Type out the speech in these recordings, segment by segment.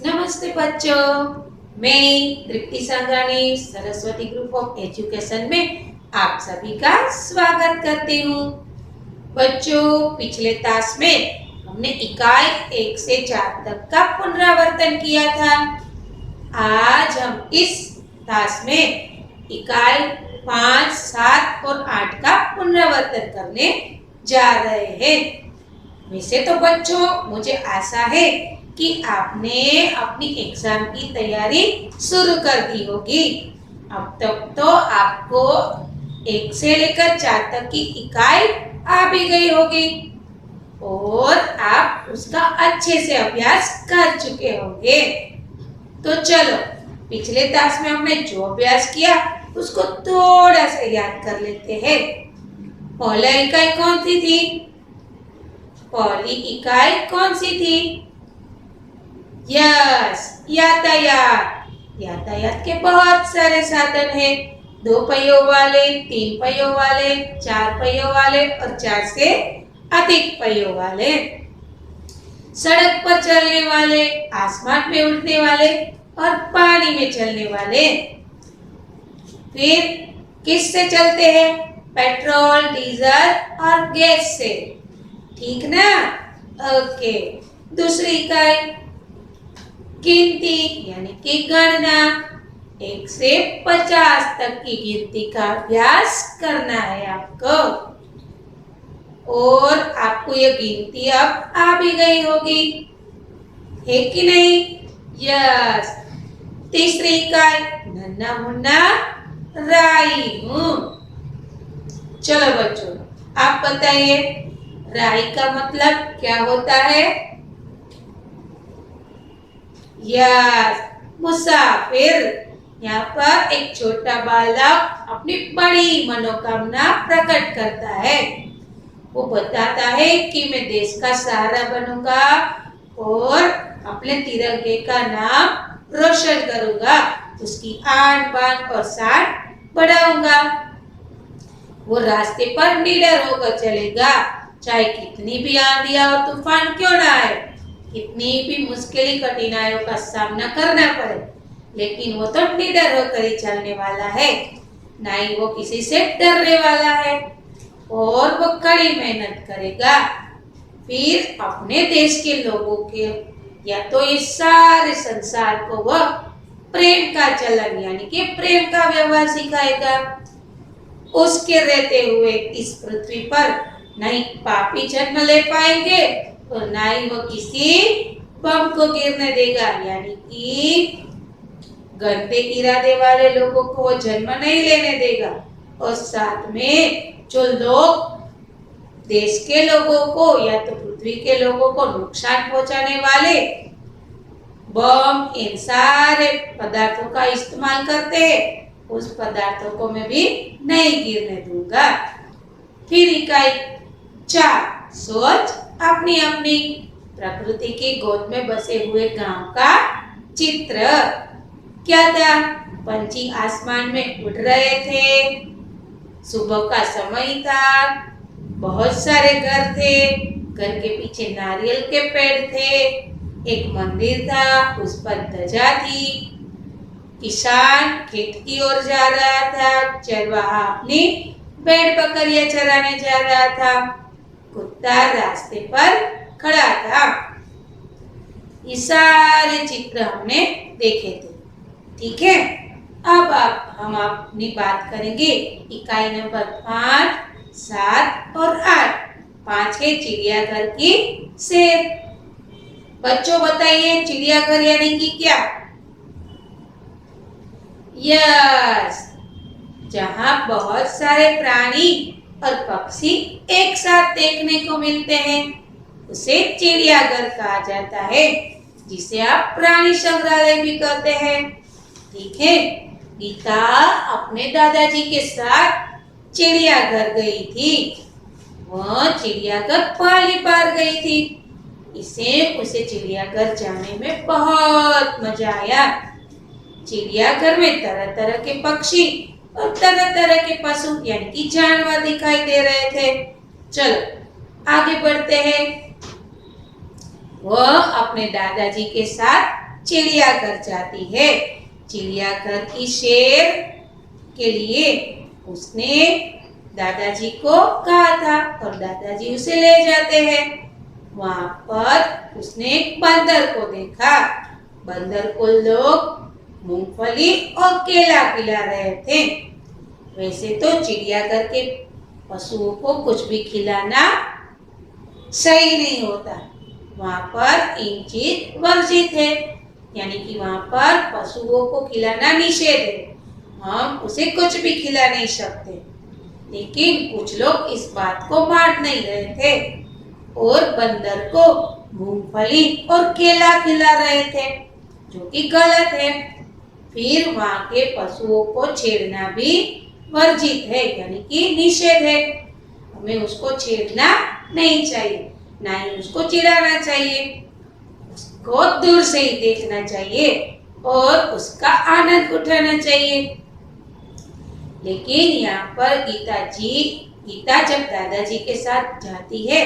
नमस्ते बच्चों, मैं Tripti Sanghani Saraswati group of education में आप सभी का स्वागत करती हूँ। बच्चों, पिछले तास में हमने इकाई 1 से 4 तक का पुनरावर्तन किया था। आज हम इस तास में इकाई 5, 7 और 8 का पुनरावर्तन करने जा रहे हैं। वैसे तो बच्चों, मुझे आशा है कि आपने अपनी एग्जाम की तैयारी शुरू कर दी होगी। अब तक तो आपको 1 से लेकर 4 तक की इकाई आ भी गई होगी और आप उसका अच्छे से अभ्यास कर चुके होंगे। तो चलो, पिछले तास में हमने जो अभ्यास किया उसको थोड़ा सा याद कर लेते हैं। पहला इकाई कौन सी थी? पहली इकाई कौन सी थी? यस, यातायात। यातायात के बहुत सारे साधन हैं। 2 पहियों वाले, 3 पहियों वाले, 4 पहियों वाले और 4 से अधिक पहियों वाले। सड़क पर चलने वाले, आसमान में उड़ने वाले और पानी में चलने वाले। फिर किससे चलते हैं? पेट्रोल, डीजल और गैस से। ठीक ना? ओके। दूसरी इकाई गिनती यानी कि गणना। 1 से 50 तक की गिनती का अभ्यास करना है आपको। और आपको ये गिनती अब आ भी गई होगी, है कि नहीं? यस। तीसरी इकाई नन्हा मुन्ना राई हूं। चलो बच्चों, आप बताइए राई का मतलब क्या होता है? यस, मुसाफिर। यहाँ पर एक छोटा बालक अपनी बड़ी मनोकामना प्रकट करता है। वो बताता है कि मैं देश का सहारा बनूंगा और अपने तिरंगे का नाम रोशन करूंगा, उसकी आन बान और शान बढ़ाऊंगा। वो रास्ते पर निडर होकर चलेगा, चाहे कितनी भी आंधियां और तूफान क्यों ना आए, कितनी भी मुश्किल कठिनाइयों का सामना करना पड़े, लेकिन वो तो निडर होकर ही चलने वाला है, ना ही वो किसी से डरने वाला है। और वो कड़ी मेहनत करेगा। फिर अपने देश के लोगों के या तो इस सारे संसार को वह प्रेम का चलन यानी कि प्रेम का व्यवहार सिखाएगा। उसके रहते हुए इस पृथ्वी पर न ही पापी जन्म ले पाएंगे और ना ही वो किसी बम को गिरने देगा, यानी कि गंदे इरादे वाले लोगों को वो जन्म नहीं लेने देगा। और साथ में जो लोग देश के लोगों को या तो पृथ्वी के लोगों को नुकसान पहुंचाने वाले बम, इन सारे पदार्थों का इस्तेमाल करते हैं, उस पदार्थों को मैं भी नहीं गिरने दूंगा। फिर इकाई 4 सोच अपनी अपनी। प्रकृति की गोद में बसे हुए गांव का चित्र। क्या था? पंछी आसमान में उड़ रहे थे, सुबह का समय था, बहुत सारे घर थे, घर के पीछे नारियल के पेड़ थे, एक मंदिर था, उस पर ध्वजा थी, किसान खेत की ओर जा रहा था, चरवाहा अपनी भेड़ बकरियां चराने जा रहा था, कुत्ता रास्ते पर खड़ा था। ये सारे चित्र हमने देखे थे। ठीक है, अब हम अपनी बात करेंगे इकाई नंबर 5, 7 और 8। 5 है चिड़ियाघर की सैर। बच्चों बताइए चिड़ियाघर यानी कि क्या? यस, जहां बहुत सारे प्राणी और पक्षी एक साथ देखने को मिलते हैं, उसे चिड़ियाघर कहा जाता है, जिसे आप प्राणी संग्रहालय भी कहते हैं। ठीक है, गीता अपने दादाजी के साथ चिड़ियाघर गई थी। वह चिड़ियाघर पहली बार गई थी, उसे चिड़ियाघर जाने में बहुत मजा आया। चिड़ियाघर में तरह तरह के पक्षी और तरह तरह के पशु यानी कि जानवर दिखाई दे रहे थे। चलो आगे बढ़ते हैं। वह अपने दादाजी के साथ चिड़ियाघर जाती है। चिड़ियाघर की शेर के लिए उसने दादाजी को कहा था और दादाजी उसे ले जाते हैं। वहां पर उसने एक बंदर को देखा। बंदर को लोग मूंगफली और केला खिला रहे थे। वैसे तो चिड़ियाघर के पशुओं को कुछ भी खिलाना सही नहीं होता। वहां पर इन चीज वर्जित है, यानी कि वहां पर पशुओं को खिलाना निषेध है। हम उसे कुछ भी खिला नहीं सकते। लेकिन कुछ लोग इस बात को मान नहीं रहे थे और बंदर को मूंगफली और केला खिला रहे थे, जो कि गलत है। फिर वहां के पशुओं को छेड़ना भी वर्जित है, यानी कि निषेध है। हमें उसको छेड़ना नहीं चाहिए, ना ही उसको चिढ़ाना चाहिए। उसको दूर से ही देखना चाहिए और उसका आनंद उठाना चाहिए। लेकिन यहाँ पर गीता जब दादाजी के साथ जाती है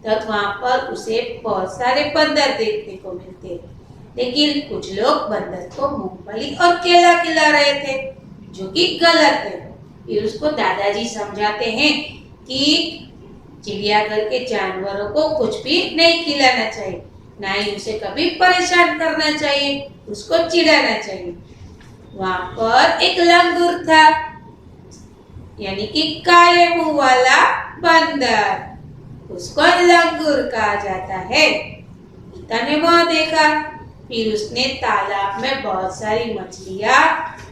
तब वहां पर उसे बहुत सारे बंदर देखने को मिलते हैं। लेकिन कुछ लोग बंदर को मूंगफली और केला खिला रहे थे, जो कि गलत है। फिर उसको दादाजी समझाते हैं कि चिड़ियाघर के जानवरों को कुछ भी नहीं खिलाना चाहिए, ना ही उसे कभी परेशान करना चाहिए, उसको चिढ़ाना चाहिए। वहां पर एक लंगूर था, यानी कि काले मुंह वाला बंदर, उसको लंगूर कहा जाता है। गीता ने वो देखा। फिर उसने तालाब में बहुत सारी मछलियां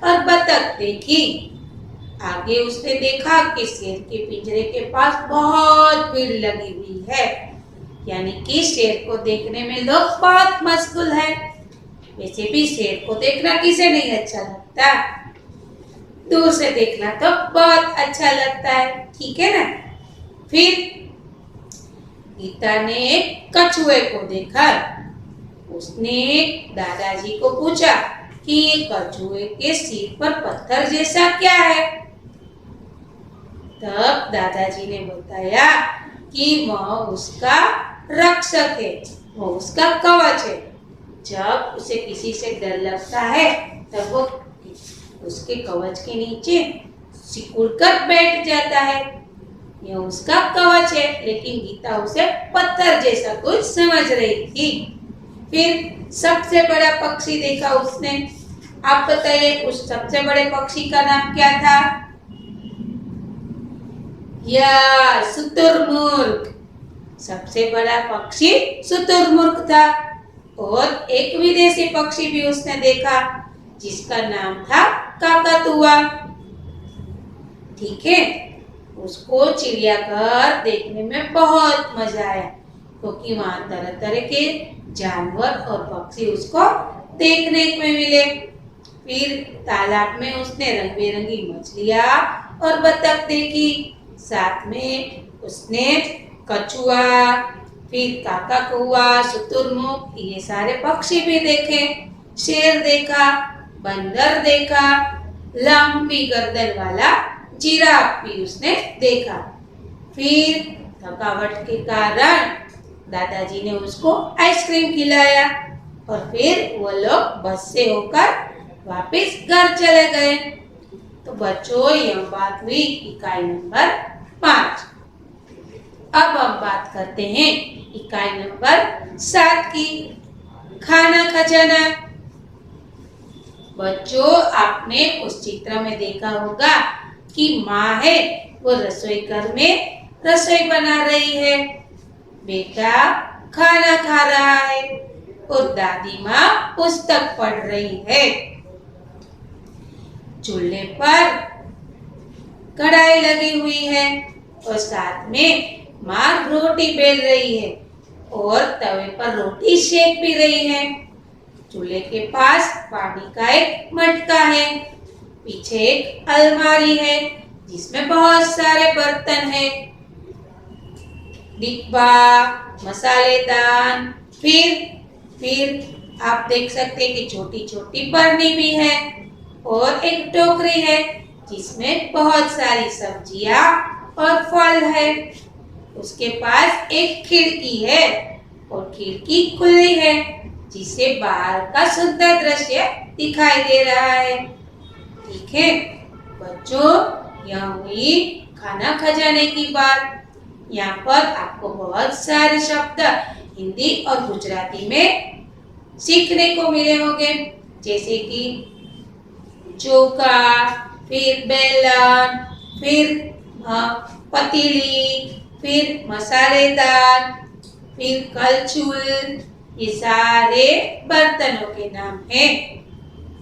और बतख देखी। आगे उसने देखा कि शेर के पिंजरे के पास बहुत भीड़ लगी हुई है, यानी कि शेर को देखने में लोग बहुत मशगूल है। वैसे भी शेर को देखना किसे नहीं अच्छा लगता, दूर से देखना तो बहुत अच्छा लगता है, ठीक है ना। फिर गीता ने कछुए को देखा। उसने दादाजी को पूछा कि कछुए के सिर पर पत्थर जैसा क्या है। तब दादाजी ने बताया कि वह उसका रक्षक है, वह उसका कवच है। जब उसे किसी से डर लगता है तब वो उसके कवच के नीचे सिकुड़ कर बैठ जाता है, यह उसका कवच है। लेकिन गीता उसे पत्थर जैसा कुछ समझ रही थी। फिर सबसे बड़ा पक्षी देखा उसने। आप बताइए उस सबसे बड़े पक्षी का नाम क्या था? या शुतुरमुर्ग। सबसे बड़ा पक्षी शुतुरमुर्ग था। और एक विदेशी पक्षी भी उसने देखा जिसका नाम था काकातुआ, ठीक है। उसको चिड़ियाघर देखने में बहुत मजा आया, क्योंकि वहां तरह तरह के जानवर और पक्षी उसको देखने को मिले। फिर तालाब में उसने रंग बिरंगी मछलियां और बतख देखी। साथ में उसने कछुआ, फिर काका कौआ, शुतुरमुर्ग, ये सारे पक्षी भी देखे। शेर देखा, बंदर देखा, लंबी गर्दन वाला जिराफ भी उसने देखा। फिर थकावट के कारण दादाजी ने उसको आइसक्रीम खिलाया और फिर वो लोग बस से होकर वापस घर चले गए। तो बच्चों, यह बात हुई इकाई नंबर 5। अब हम बात करते हैं इकाई नंबर 7 की, खाना खजाना। बच्चों, आपने उस चित्र में देखा होगा कि माँ है वो रसोई घर में रसोई बना रही है, बेटा खाना खा रहा है और दादी माँ पुस्तक पढ़ रही है। चूल्हे पर कढ़ाई लगी हुई है और साथ में माँ रोटी बेल रही है और तवे पर रोटी सेक भी रही है। चूल्हे के पास पानी का एक मटका है। पीछे एक अलमारी है जिसमें बहुत सारे बर्तन हैं, डिब्बा, मसालेदान। फिर आप देख सकते हैं कि छोटी छोटी बरनी भी है और एक टोकरी है जिसमें बहुत सारी सब्जियां और फल है। उसके पास एक खिड़की है और खिड़की खुली है जिससे बाहर का सुंदर दृश्य दिखाई दे रहा है। ठीक है बच्चों, यह हुई खाना खजाने की बात। यहाँ पर आपको बहुत सारे शब्द हिंदी और गुजराती में सीखने को मिले होंगे, जैसे कि चौका, फिर बेलन, फिर पतीली, फिर मसालेदार, फिर कलछुल, ये सारे बर्तनों के नाम हैं।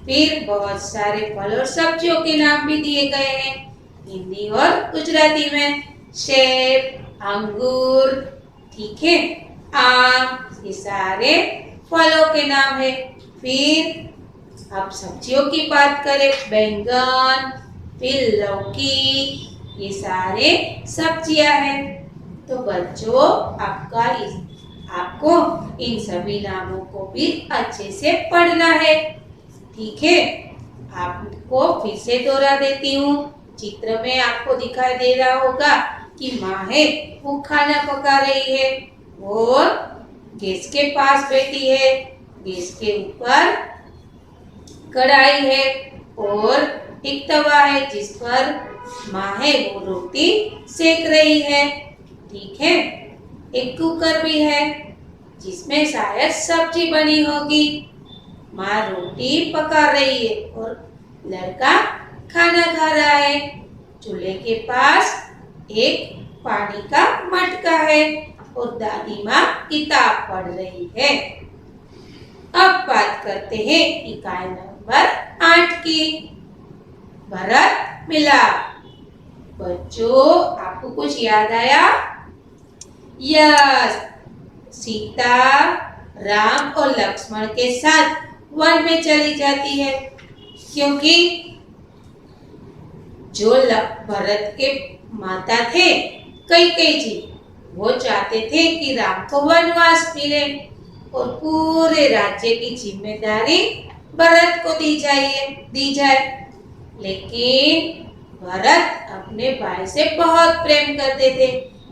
फिर बहुत सारे फल और सब्जियों के नाम भी दिए गए हैं हिंदी और गुजराती में। सेब, अंगूर, ठीक है, आम, ये सारे फलों के नाम है। फिर अब सब्जियों की बात करें, बैंगन, फिर लौकी, ये सारे सब्जियां हैं। तो बच्चों आपको इन सभी नामों को भी अच्छे से पढ़ना है। ठीक है, आपको फिर से दोहरा देती हूँ। चित्र में आपको दिखाई दे रहा होगा कि माँ है वो खाना पका रही है और गैस के पास बैठी है। गैस के ऊपर कढ़ाई है और एक तवा है जिस पर माँ है वो रोटी सेक रही है। ठीक है, एक कुकर भी है जिसमें शायद सब्जी बनी होगी। माँ रोटी पका रही है और लड़का खाना खा रहा है। चूल्हे के पास एक पानी का मटका है और दादी माँ किताब पढ़ रही है। अब बात करते हैं इकाई नंबर 8 की, भरत मिलाप। बच्चों आपको कुछ याद आया? यस, सीता राम और लक्ष्मण के साथ वन में चली जाती है, क्योंकि जो भरत के माता थे कैकेयी जी, वो चाहते थे कि राम को वनवास मिले और पूरे राज्य की जिम्मेदारी भरत को दी जाए। लेकिन भरत अपने भाई से बहुत प्रेम करते थे,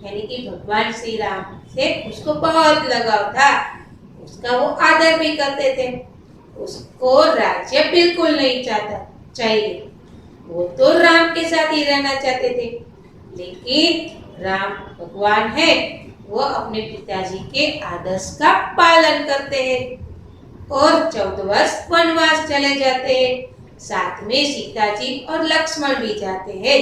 यानी कि भगवान श्री राम से उसको बहुत लगाव था। उसका वो आदर भी करते थे। उसको राज्य बिल्कुल नहीं चाहिए, वो तो राम के साथ ही रहना चाहते थे। लेकिन राम भगवान है, वो अपने पिताजी के आदर्श का पालन करते हैं और 14 वर्ष वनवास चले जाते हैं। साथ में सीता जी और लक्ष्मण भी जाते हैं।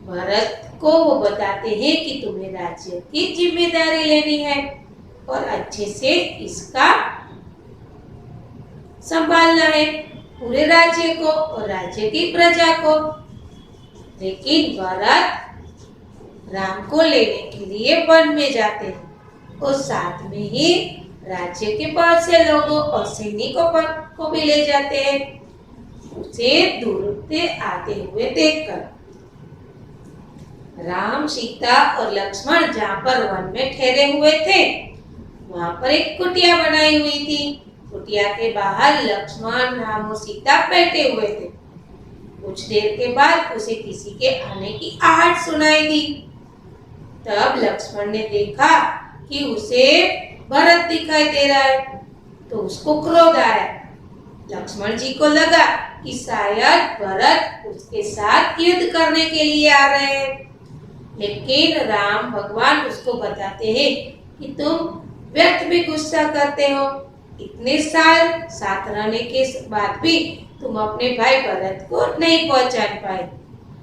भरत को वो बताते हैं कि तुम्हें राज्य की जिम्मेदारी लेनी है और अच्छे से इसका संभालना है, पूरे राज्य को और राज्य की प्रजा को। लेकिन भरत राम को लेने के लिए वन में जाते हैं और साथ में ही राज्य के बहुत से लोगों और सैनिकों को भी ले जाते हैं। उसे दूर से आते हुए देखकर राम, सीता और लक्ष्मण जहाँ पर वन में ठहरे हुए थे, वहां पर एक कुटिया बनाई हुई थी। कुटिया के बाहर लक्ष्मण, राम और सीता बैठे हुए थे। कुछ देर के बाद उसे किसी के आने की आहट सुनाई दी। तब लक्ष्मण ने देखा कि उसे भरत दिखाई दे रहा है, तो उसको क्रोध आया। लक्ष्मण जी को लगा कि शायद भरत उसके साथ युद्ध करने के लिए आ रहे हैं। लेकिन राम भगवान उसको बताते हैं कि तुम व्यर्थ में गुस्सा करते हो। इतने साल साथ रहने के बाद भी तुम अपने भाई भरत को नहीं पहचान पाए।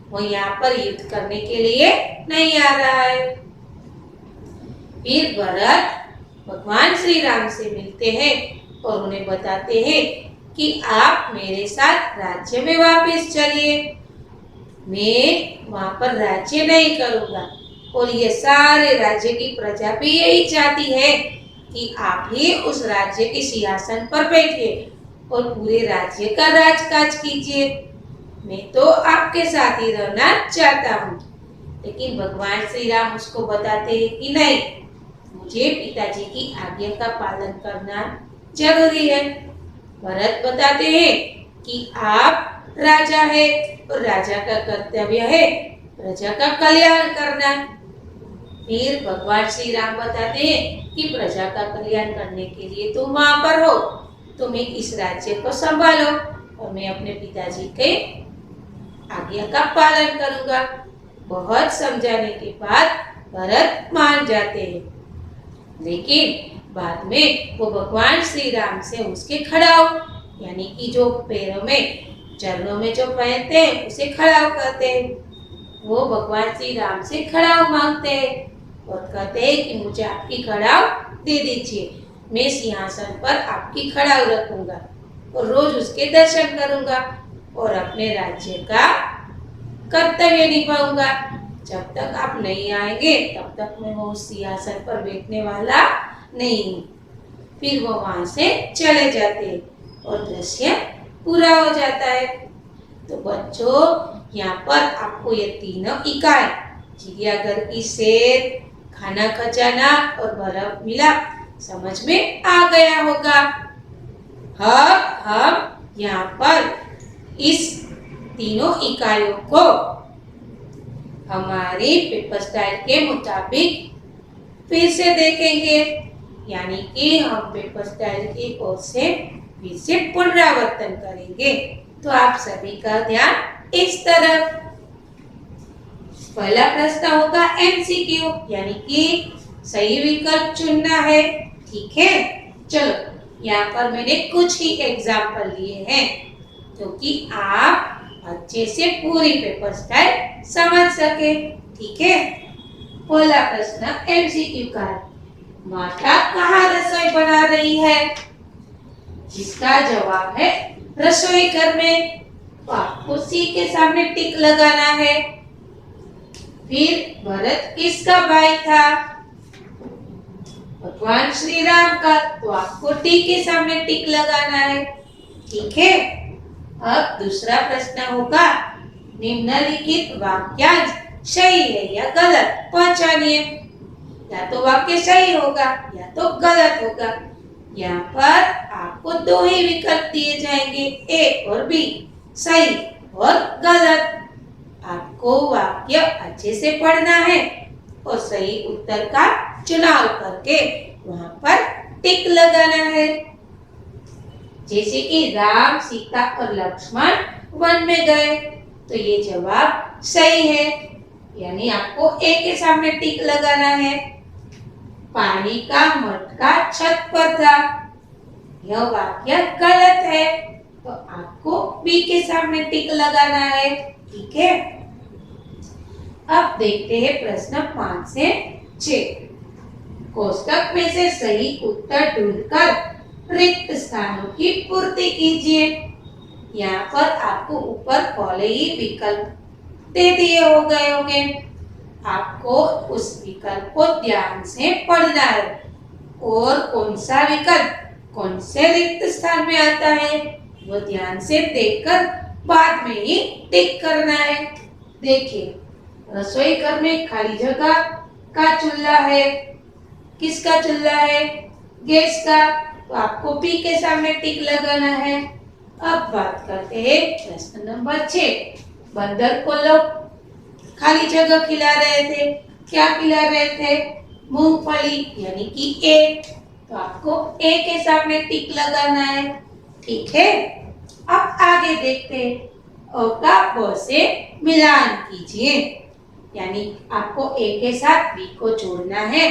वो यहाँ पर युद्ध करने के लिए नहीं आ रहा है। फिर भरत भगवान श्री राम से मिलते हैं और उन्हें बताते हैं कि आप मेरे साथ राज्य में वापस चलिए। मैं वहां पर राज्य नहीं करूंगा और ये सारे राज्य की प्रजा भी यही चाहती है कि आप ही उस राज्य के सिंहासन पर बैठिए और पूरे राज्य का राजकाज कीजिए। मैं तो आपके साथ ही रहना चाहता हूँ। लेकिन भगवान श्री राम उसको बताते हैं कि नहीं, मुझे पिताजी की आज्ञा का पालन करना जरूरी है। भरत बताते हैं कि आप राजा है और राजा का कर्तव्य है प्रजा का कल्याण करना। फिर भगवान श्री राम बताते हैं कि प्रजा का कल्याण करने के लिए तुम वहां पर हो, तुम्हें इस राज्य को संभालो और मैं अपने पिताजी के आज्ञा का पालन करूंगा। बहुत समझाने के बाद भरत मान जाते हैं, लेकिन बाद में वो भगवान श्री राम से उसके खड़ाव यानी कि जो पैरों में चरणों में जो पहनते हैं उसे खड़ाव करते हैं। वो भगवान श्री राम से खड़ाव मांगते हैं और कहते हैं कि मुझे आपकी खड़ाव दे दीजिए, मैं सिंहासन पर आपकी खड़ाव रखूंगा और रोज उसके दर्शन करूंगा और अपने राज्य का कर्तव्य निभाऊंगा। जब तक आप नहीं आएंगे तब तक मैं वो सिंहासन पर बैठने वाला नहीं हूँ। फिर वो वहां से चले जाते हैं और दृश्य पूरा हो जाता है। तो बच्चों, यहाँ पर आपको ये तीनों इकाई चिड़ियाघर की सैर, खाना खजाना और बर्फ मिला समझ में आ गया होगा। अब हम यहाँ पर इस तीनों इकाइयों को हमारी पेपर स्टाइल के मुताबिक फिर से देखेंगे, यानी कि हम पेपर स्टाइल की ओर से फिर से पुनरावर्तन करेंगे। तो आप सभी का ध्यान इस तरफ। पहला प्रश्न होगा एमसीक्यू, यानी कि सही विकल्प चुनना है। ठीक है, चलो यहाँ पर मैंने कुछ ही एग्जाम्पल लिए हैं क्योंकि आप अच्छे से पूरी पेपर स्टाइल समझ सके। ठीक है, पहला प्रश्न एमसीक्यू का है, माता कहाँ रसोई बना रही है? जिसका जवाब है रसोई घर में। तो आपको सी के सामने टिक लगाना है। फिर भरत किसका भाई था? भगवान श्री राम का। तो आपको टी के सामने टिक लगाना है। ठीक है, अब दूसरा प्रश्न होगा, निम्नलिखित वाक्यांश सही है या गलत पहचानिए। या तो वाक्य सही होगा या तो गलत होगा। यहाँ पर आपको दो ही विकल्प दिए जाएंगे, ए और बी, सही और गलत। आपको वाक्य अच्छे से पढ़ना है और सही उत्तर का चुनाव करके वहां पर टिक लगाना है। जैसे कि राम, सीता और लक्ष्मण वन में गए, तो ये जवाब सही है, यानी आपको ए के सामने टिक लगाना है। पानी का मटका छत पर था, यह वाक्य गलत है, तो आपको बी के सामने टिक लगाना है। ठीक है, अब देखते हैं प्रश्न 5 से 6। कोष्टक में से सही उत्तर ढूंढकर रिक्त स्थानों की पूर्ति कीजिए। यहाँ पर आपको ऊपर पहले ही विकल्प दे दिए हो गए होंगे, आपको उस विकल्प को ध्यान से पढ़ना है और कौन सा विकल्प कौन से रिक्त स्थान में आता है वो ध्यान से देखकर बाद में ही टिक करना है। देखिए, रसोई घर में खाली जगह का चूल्हा है, किसका चूल्हा है? गैस का, तो आपको पी के सामने टिक लगाना है। अब बात करते हैं प्रश्न नंबर 6। बंदर को लोग खाली जगह खिला रहे थे, क्या खिला रहे थे? मूंगफली, यानी कि ए, तो आपको ए के सामने टिक लगाना है। ठीक है, अब आगे देखते हैं, अ का ब से मिलान कीजिए, यानी आपको ए के साथ बी को जोड़ना है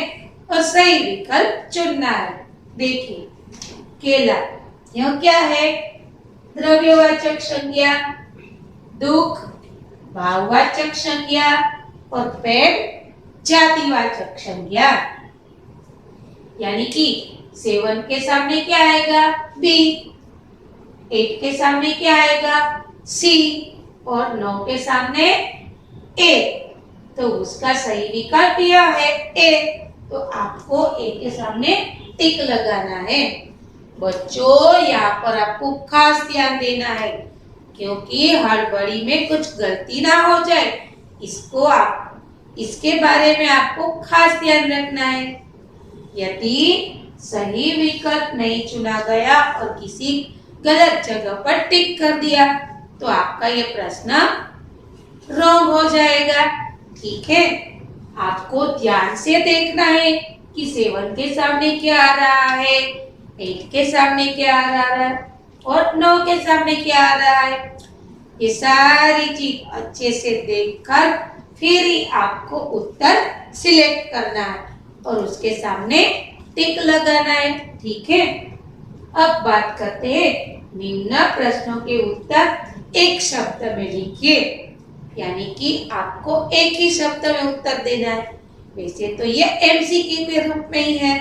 और सही विकल्प चुनना है। देखिए, केला, यह क्या है? द्रव्यवाचक संज्ञा, दुख भाववाचक संज्ञा और पेड़ जातिवाचक संज्ञा, यानी कि 7 के सामने क्या आएगा? बी, 8 के सामने क्या आएगा? सी और 9 के सामने ए, तो उसका सही विकल्प यह है ए, तो आपको ए के सामने टिक लगाना है। बच्चों, यहाँ पर आपको खास ध्यान देना है क्योंकि हड़बड़ी में कुछ गलती ना हो जाए, इसके बारे में आपको खास ध्यान रखना है। यदि सही विकल्प नहीं चुना गया और किसी गलत जगह पर टिक कर दिया तो आपका ये प्रश्न रॉन्ग हो जाएगा। ठीक है, आपको ध्यान से देखना है कि 7 के सामने क्या आ रहा है, 8 के सामने क्या आ रहा है और 9 के सामने क्या आ रहा है। ये सारी चीज अच्छे से देखकर फिर ही आपको उत्तर सिलेक्ट करना है और उसके सामने टिक लगाना है। ठीक है, अब बात करते हैं निम्न प्रश्नों के उत्तर एक शब्द में लिखिए, यानी कि आपको एक ही शब्द में उत्तर देना है। वैसे तो ये एमसीक्यू के रूप में ही है,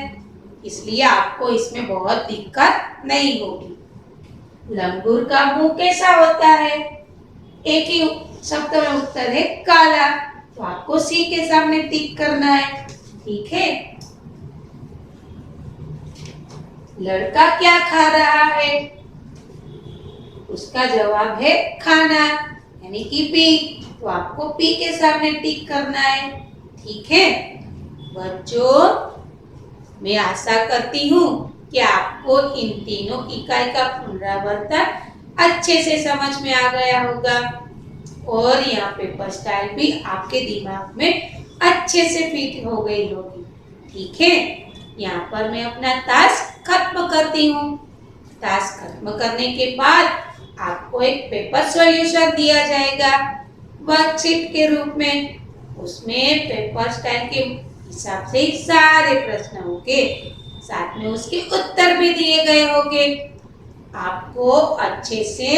इसलिए आपको इसमें बहुत दिक्कत नहीं होगी। लंगूर का मुंह कैसा होता है? एक ही शब्द में उत्तर है काला, तो आपको सी के सामने टिक करना है। ठीक है, लड़का क्या खा रहा है? उसका जवाब है खाना, यानी कि पी, तो आपको पी के सामने टिक करना है। ठीक है बच्चों, मैं आशा करती हूँ कि आपको इन तीनों इकाई का पुनरावर्तन अच्छे से समझ में आ गया होगा और यहाँ पेपर स्टाइल भी आपके दिमाग में अच्छे से फिट हो गई होगी। ठीक है, यहाँ पर मैं अपना टास्क खत्म करती हूँ। टास्क खत्म करने के बाद आपको एक पेपर सॉल्यूशन दिया जाएगा वर्कशीट के रूप में। उसमें पेपर स्टाइल के हिसाब से सारे प्रश्न होंगे, साथ में उसके उत्तर भी दिए गए होंगे। आपको अच्छे से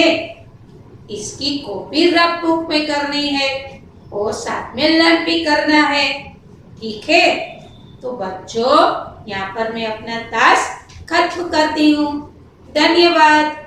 इसकी कॉपी रफ बुक में करनी है और साथ में लर्न भी करना है। ठीक है, तो बच्चों यहाँ पर मैं अपना टास्क खत्म करती हूँ। धन्यवाद।